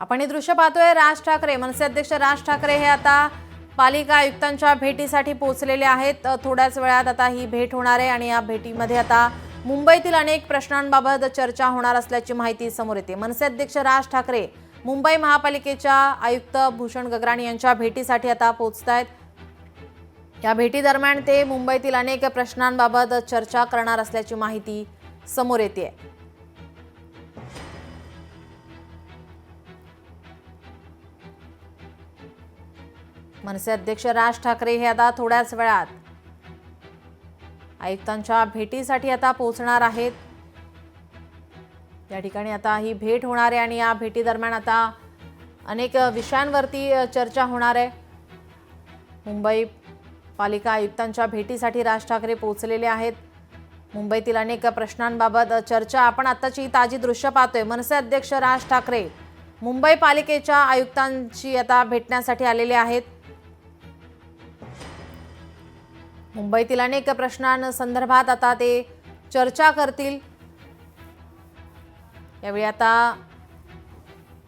आपण हे दृश्य पाहतोय। राज ठाकरे, मनसे अध्यक्ष राज ठाकरे हे आता पालिका आयुक्तांच्या भेटीसाठी पोहोचलेले आहेत। थोड्याच वेळात आता ही भेट होणार आहे आणि या भेटीमध्ये आता मुंबईतील अनेक प्रश्नांबाबत चर्चा होणार असल्याची माहिती समोर येते। मनसे अध्यक्ष राज ठाकरे मुंबई महापालिकेच्या आयुक्त भूषण गगराणी यांच्या भेटीसाठी आता पोहोचतायत। या भेटी दरम्यान ते मुंबईतील अनेक प्रश्नांबाबत चर्चा करणार असल्याची माहिती समोर येते। मनसे अध्यक्ष राज ठाकरे हे आता थोड्याच वेळात आयुक्तांच्या भेटीसाठी आता पोहोचणार आहेत। या ठिकाणी आता ही भेट होणार आहे आणि या भेटी दरम्यान आता अनेक विषयांवरती चर्चा होणार आहे। मुंबई पालिका आयुक्तांच्या भेटीसाठी राज ठाकरे पोहोचलेले आहेत। मुंबईतील अनेक प्रश्नांबाबत चर्चा आपण आताची ताजी दृश्य पाहतोय। मनसे अध्यक्ष राज ठाकरे मुंबई पालिकेच्या आयुक्तांची आता भेटण्यासाठी आलेले आहेत। मुंबईतील अनेक प्रश्नांसंदर्भात आता ते चर्चा करतील। यावेळी आता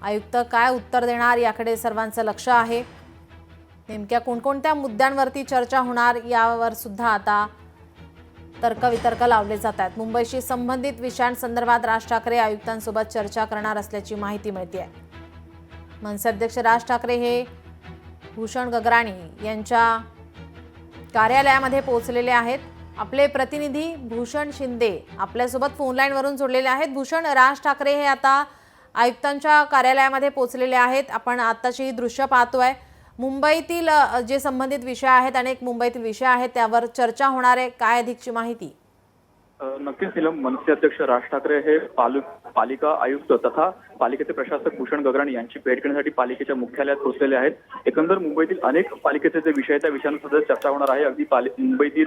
आयुक्त काय उत्तर देणार याकडे सर्वांचं लक्ष आहे। नेमक्या कोणकोणत्या मुद्द्यांवरती चर्चा होणार यावर सुद्धा आता तर्कवितर्क लावले जात आहेत। मुंबईशी संबंधित विषयांसंदर्भात राज ठाकरे आयुक्तांसोबत चर्चा करणार असल्याची माहिती मिळते आहे। मनसे अध्यक्ष राज ठाकरे हे भूषण गगराणी यांच्या कार्यालयामध्ये पोहोचलेले आहेत। आपले प्रतिनिधी भूषण शिंदे आपल्यासोबत फोन लाईन वरून जोडलेले आहेत। भूषण, राज ठाकरे हे आता आयुक्तांच्या कार्यालयामध्ये पोहोचलेले आहेत। आपण आताची दृश्य पाहतोय। मुंबईतील जे संबंधित विषय आहेत, अनेक मुंबईतील विषय आहेत, त्यावर चर्चा होणार आहे। काय अधिकची माहिती? नक्कीच नीलम, मनसे अध्यक्ष राज ठाकरे हे पालिका आयुक्त तथा पालिकेचे प्रशासक भूषण गगराणी यांची भेट घेण्यासाठी पालिकेच्या मुख्यालयात पोहोचलेले आहेत। एकंदर मुंबईतील अनेक पालिकेचे जे विषय त्या विषयांवर चर्चा होणार आहे। अगदी मुंबईतील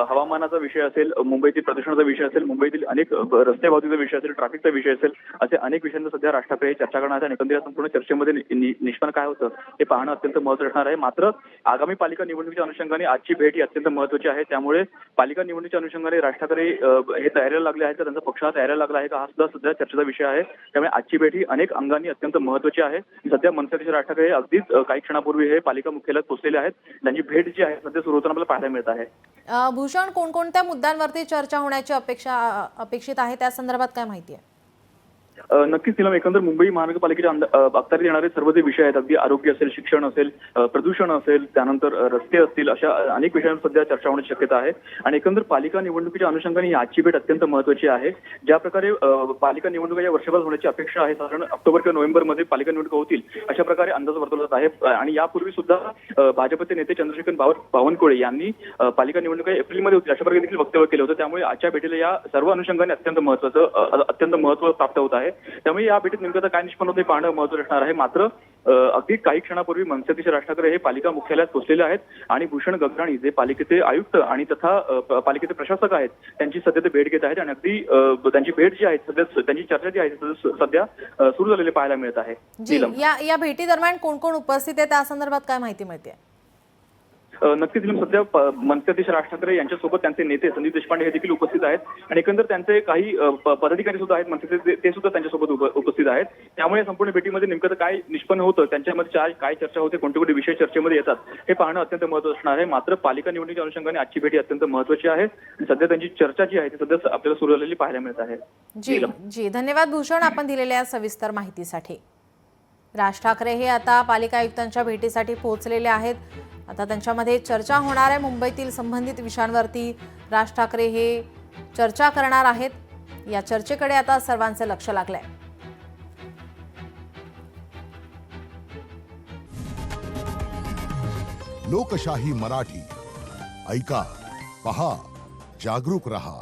हवामानाचा विषय असेल, मुंबईतील प्रदूषणाचा विषय असेल, मुंबईतील अनेक रस्ते वाहतुकीचा विषय असेल, ट्रॅफिकचा विषय असेल, असे अनेक विषयांवर सध्या राज ठाकरे हे चर्चा करणार आहेत। आणि एकंदर या संपूर्ण चर्चेमध्ये निष्पन्न काय होतं हे पाहणं अत्यंत महत्त्वाचं असणार आहे। मात्र आगामी पालिका निवडणुकीच्या अनुषंगाने आजची भेट ही अत्यंत महत्त्वाची आहे। त्यामुळे पालिका निवडणुकीच्या अनुषंगाने राज ठाकरे हे तयारीला लागले आहेत का, त्यांचा पक्ष तयारीला लागला आहे का, हा सुद्धा सध्या चर्चेचा विषय आहे। त्यामुळे आजची भेट ही अनेक अंगांनी अत्यंत महत्त्वाची आहे। सध्या मनसे अध्यक्ष राज ठाकरे अगदीच काही क्षणापूर्वी हे पालिका मुख्यालयात पोहोचलेले आहेत। त्यांची भेट जी आहे सध्या सुरू होताना आपल्याला पाहायला मिळत आहे। भूषण, कोणकोणत्या मुद्द्यांवरती चर्चा होण्याची अपेक्षित आहे, त्या संदर्भात काय माहिती आहे? नक्कीच निलम, एकंदर मुंबई महानगरपालिकेच्या अखत्यारीत येणारे सर्व जे विषय आहेत, अगदी आरोग्य असेल, शिक्षण असेल, प्रदूषण असेल, त्यानंतर रस्ते असतील, अशा अनेक विषयांवर सध्या चर्चा होण्याची शक्यता आहे। आणि एकंदर पालिका निवडणुकीच्या अनुषंगाने ही आजची भेट अत्यंत महत्त्वाची आहे। ज्या प्रकारे पालिका निवडणुका या वर्षभर होण्याची अपेक्षा आहे, साधारण ऑक्टोबर किंवा नोव्हेंबरमध्ये पालिका निवडणुका होतील अशा प्रकारे अंदाज वर्तवला जात आहे। आणि यापूर्वी सुद्धा भाजपचे नेते चंद्रशेखर बावनकुळे यांनी पालिका निवडणुका एप्रिलमध्ये होतील अशा प्रकारे देखील वक्तव्य केलं होतं। त्यामुळे आजच्या भेटीला या सर्व अनुषंगाने अत्यंत महत्त्व प्राप्त होत आहे। त्यामुळे या भेटीत नेमकं काय निष्पन्न होते पाहणं महत्त्वाचं असणार आहे। मात्र अगदी काही क्षणापूर्वी मनसे अध्यक्ष राज ठाकरे हे पालिका मुख्यालयात पोहोचलेले आहेत आणि भूषण गगराणी जे पालिकेचे आयुक्त आणि तथा पालिकेचे प्रशासक आहेत त्यांची सध्या ते भेट घेत आहेत। आणि अगदी त्यांची भेट जी आहे सध्या, त्यांची चर्चा जी आहे सध्या सुरू झालेली पाहायला मिळत आहे। या भेटी दरम्यान कोण कोण उपस्थित आहे त्या संदर्भात काय माहिती मिळते? नक्कीच सध्या मनसे अध्यक्ष राज ठाकरे यांच्यासोबत त्यांचे नेते संदीप देशपांडे हे देखील उपस्थित आहेत। आणि एकंदर त्यांचे काही पदाधिकारी सुद्धा आहेत मनसेचे, ते सुद्धा त्यांच्यासोबत उपस्थित आहेत। त्यामुळे संपूर्ण भेटीमध्ये नेमकं काय निष्पन्न होतं, त्यांच्यामध्ये काय चर्चा होते, कोणते कोणते विषय चर्चेमध्ये येतात हे पाहणं अत्यंत महत्त्वाचं असणार आहे। मात्र पालिका निवडणुकीच्या अनुषंगाने आजची भेट अत्यंत महत्त्वाची आहे आणि सध्या त्यांची चर्चा जी आहे ती सध्या आपल्याला सुरू झालेली पाहायला मिळत आहे। जी धन्यवाद भूषण, आपण दिलेल्या सविस्तर माहितीसाठी। राज ठाकरे हे आता पालिका आयुक्तांच्या भेटीसाठी पोहोचलेले आहेत। आता त्यांच्यामध्ये चर्चा होणार आहे। मुंबईतील संबंधित विषयांवरती राज ठाकरे हे चर्चा करणार आहेत। या चर्चेकडे आता सर्वांचं लक्ष लागलंय। लोकशाही मराठी ऐका, पहा, जागरूक रहा।